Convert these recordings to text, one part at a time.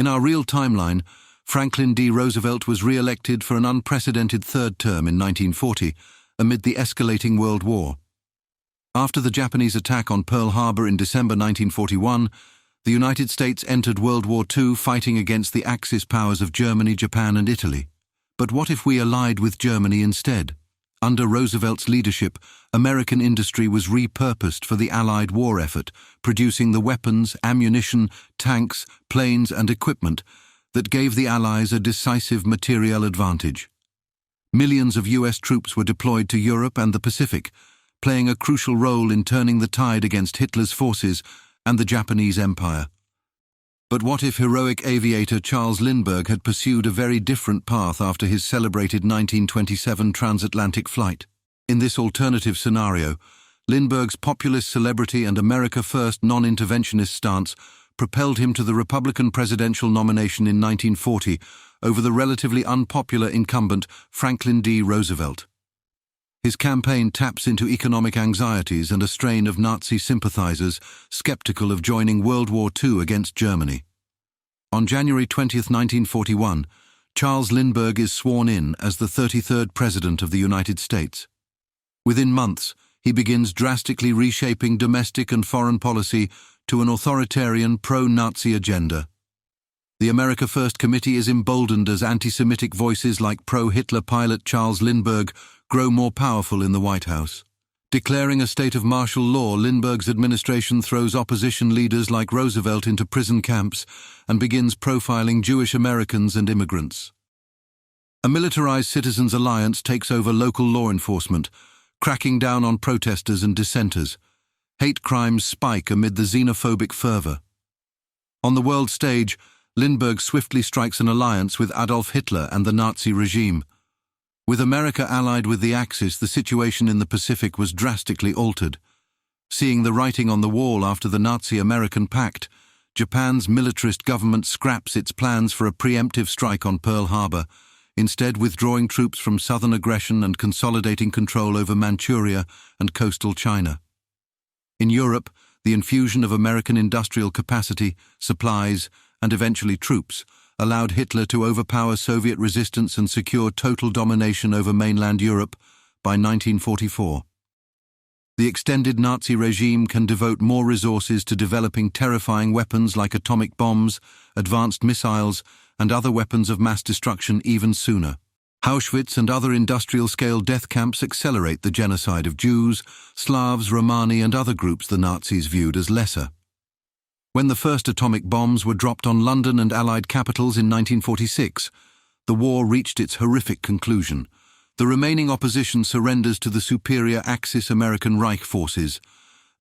In our real timeline, Franklin D. Roosevelt was re-elected for an unprecedented third term in 1940 amid the escalating World War. After the Japanese attack on Pearl Harbor in December 1941, the United States entered World War II fighting against the Axis powers of Germany, Japan, and Italy. But what if we allied with Germany instead? Under Roosevelt's leadership, American industry was repurposed for the Allied war effort, producing the weapons, ammunition, tanks, planes, and equipment that gave the Allies a decisive material advantage. Millions of US troops were deployed to Europe and the Pacific, playing a crucial role in turning the tide against Hitler's forces and the Japanese Empire. But what if heroic aviator Charles Lindbergh had pursued a very different path after his celebrated 1927 transatlantic flight? In this alternative scenario, Lindbergh's populist celebrity and America First non-interventionist stance propelled him to the Republican presidential nomination in 1940 over the relatively unpopular incumbent Franklin D. Roosevelt. His campaign taps into economic anxieties and a strain of Nazi sympathizers skeptical of joining World War II against Germany. On January 20, 1941, Charles Lindbergh is sworn in as the 33rd President of the United States. Within months, he begins drastically reshaping domestic and foreign policy to an authoritarian pro-Nazi agenda. The America First Committee is emboldened as anti-Semitic voices like pro-Hitler pilot Charles Lindbergh grow more powerful in the White House. Declaring a state of martial law, Lindbergh's administration throws opposition leaders like Roosevelt into prison camps and begins profiling Jewish Americans and immigrants. A militarized citizens' alliance takes over local law enforcement, cracking down on protesters and dissenters. Hate crimes spike amid the xenophobic fervor. On the world stage, Lindbergh swiftly strikes an alliance with Adolf Hitler and the Nazi regime. With America allied with the Axis, the situation in the Pacific was drastically altered. Seeing the writing on the wall after the Nazi-American Pact, Japan's militarist government scraps its plans for a preemptive strike on Pearl Harbor, instead withdrawing troops from southern aggression and consolidating control over Manchuria and coastal China. In Europe, the infusion of American industrial capacity, supplies, and eventually troops allowed Hitler to overpower Soviet resistance and secure total domination over mainland Europe by 1944. The extended Nazi regime can devote more resources to developing terrifying weapons like atomic bombs, advanced missiles, and other weapons of mass destruction even sooner. Auschwitz and other industrial-scale death camps accelerate the genocide of Jews, Slavs, Romani, and other groups the Nazis viewed as lesser. When the first atomic bombs were dropped on London and Allied capitals in 1946, the war reached its horrific conclusion. The remaining opposition surrenders to the superior Axis American Reich forces.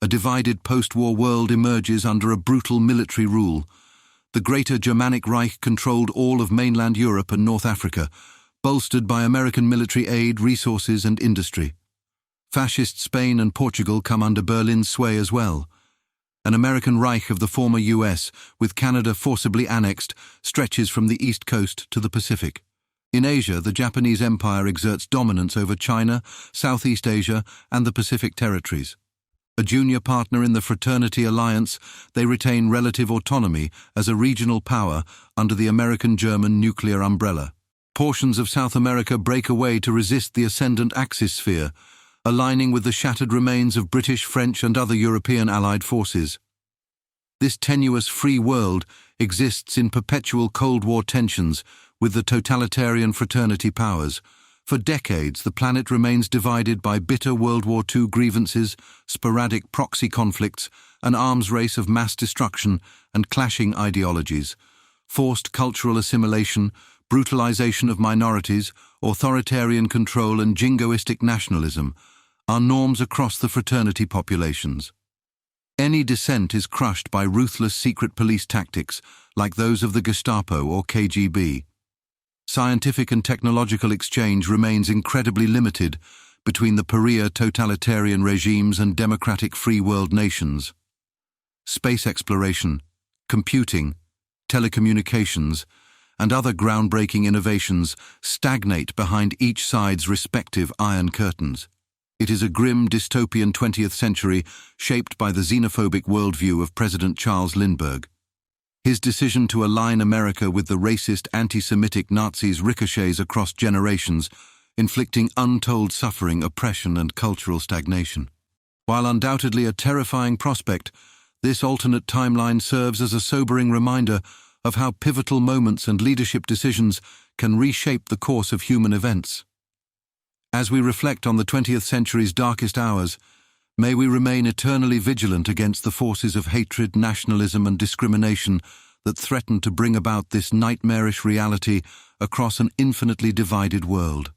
A divided post-war world emerges under a brutal military rule. The Greater Germanic Reich controlled all of mainland Europe and North Africa, bolstered by American military aid, resources, and industry. Fascist Spain and Portugal come under Berlin's sway as well. An American Reich of the former US, with Canada forcibly annexed, stretches from the East Coast to the Pacific. In Asia, the Japanese Empire exerts dominance over China, Southeast Asia, and the Pacific territories. A junior partner in the Fraternity Alliance, they retain relative autonomy as a regional power under the American-German nuclear umbrella. Portions of South America break away to resist the ascendant Axis sphere, aligning with the shattered remains of British, French, and other European Allied forces. This tenuous free world exists in perpetual Cold War tensions with the totalitarian fraternity powers. For decades, the planet remains divided by bitter World War II grievances, sporadic proxy conflicts, an arms race of mass destruction, and clashing ideologies. Forced cultural assimilation, brutalization of minorities, authoritarian control, and jingoistic nationalism are norms across the fraternity populations. Any dissent is crushed by ruthless secret police tactics like those of the Gestapo or KGB. Scientific and technological exchange remains incredibly limited between the pariah totalitarian regimes and democratic free world nations. Space exploration, computing, telecommunications, and other groundbreaking innovations stagnate behind each side's respective iron curtains. It is a grim dystopian 20th century shaped by the xenophobic worldview of President Charles Lindbergh. His decision to align America with the racist, anti-Semitic Nazis ricochets across generations, inflicting untold suffering, oppression, and cultural stagnation. While undoubtedly a terrifying prospect, this alternate timeline serves as a sobering reminder of how pivotal moments and leadership decisions can reshape the course of human events. As we reflect on the 20th century's darkest hours, may we remain eternally vigilant against the forces of hatred, nationalism, and discrimination that threaten to bring about this nightmarish reality across an infinitely divided world.